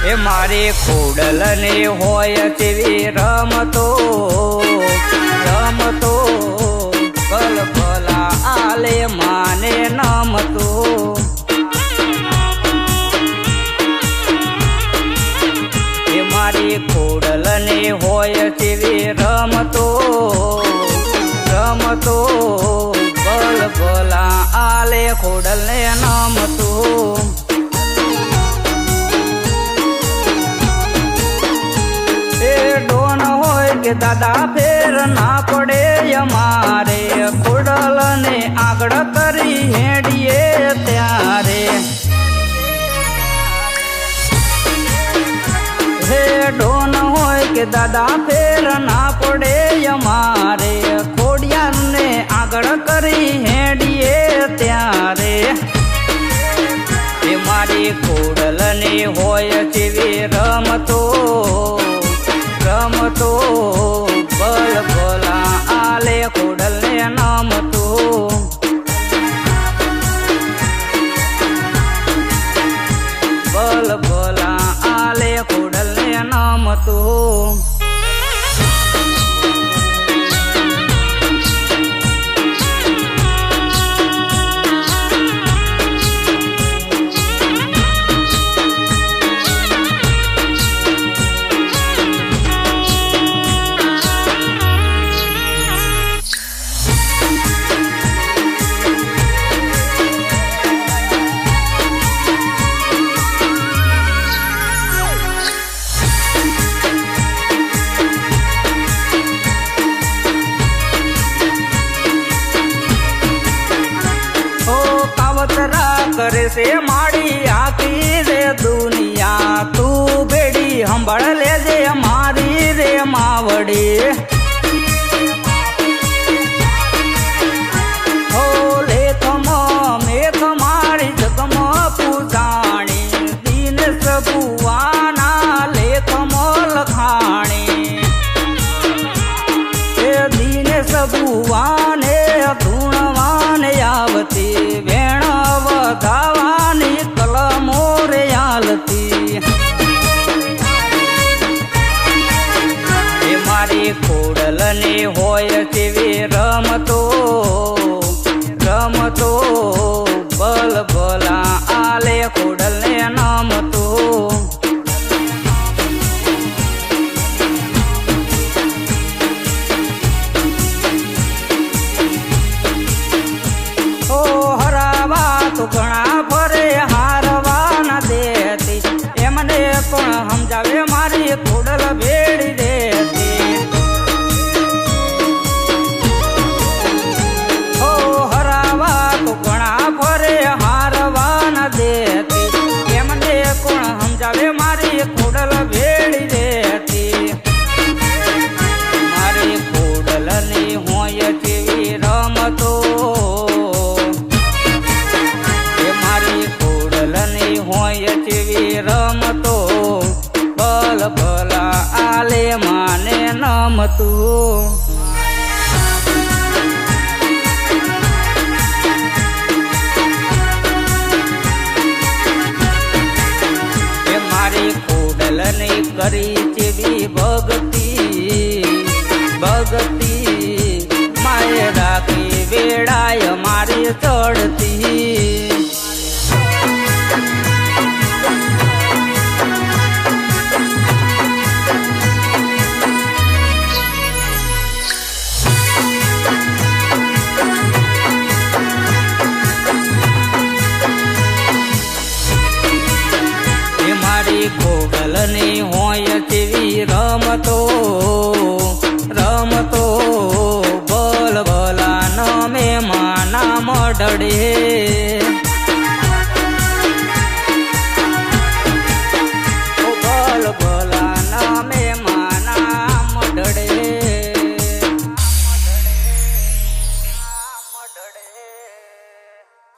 એ મારી ખોડલ ને હોય તેવી રમતો રમતો પલ પલા આલે માને નમતો એ મારી ખોડલ ને હોય તેવી રમતો રમતો પલ પલા આલે ખોડલ ને નમતો કે દાદા ફેર ના પડે અમારે ખોડલ ને આગળ કરી હેડીએ ત્યારે હે ડોન હોય કે દાદા ફેર ના પડે અમારે ખોડિયાર ને આગળ કરી હેડીએ ત્યારે એ મારી ખોડલ ને હોય તેવી રમતો રમતો બલ બલા આલે ખોડલ ને નમતો બલ બલા આલે ખોડલ ને નમતો करे से माड़ी आकी रे दुनिया तू बेड़ी हंबड़ ले जे हमारी रे मावड़ी हो ले थमो में थमारी जगम पूजाणी दीन सबुआना ले थमो लखाणी ए दीन सबुआने धूणवान आवती धावानी कलमो रे आलती ए मारी खोडल ने होय तेवी रमतो रमतो बल बला आले खोडल ने नमतो ઘણા ફરે હારવા ના દેતી એમને પણ સમજાવે મારી ખોડલ ભેડી દેતી હો હરાવા તો ઘણા ફરે હારવા ના દેતી એમને પણ સમજાવે મારી ખોડલ ભેડી દેતી મારી ખોડલ ની હોય તેવી રમતો હોય તેવી રમતો બલ ભલા આલે માને નમતું એ મારી ખોડલ ને કરી તેવી ભગતી ભગતી માએ રાખી વેળાય મારી ચડતી ખોડલ ની હોય તેવી રમતો રમતો બલ બલા નમે માના મઢડે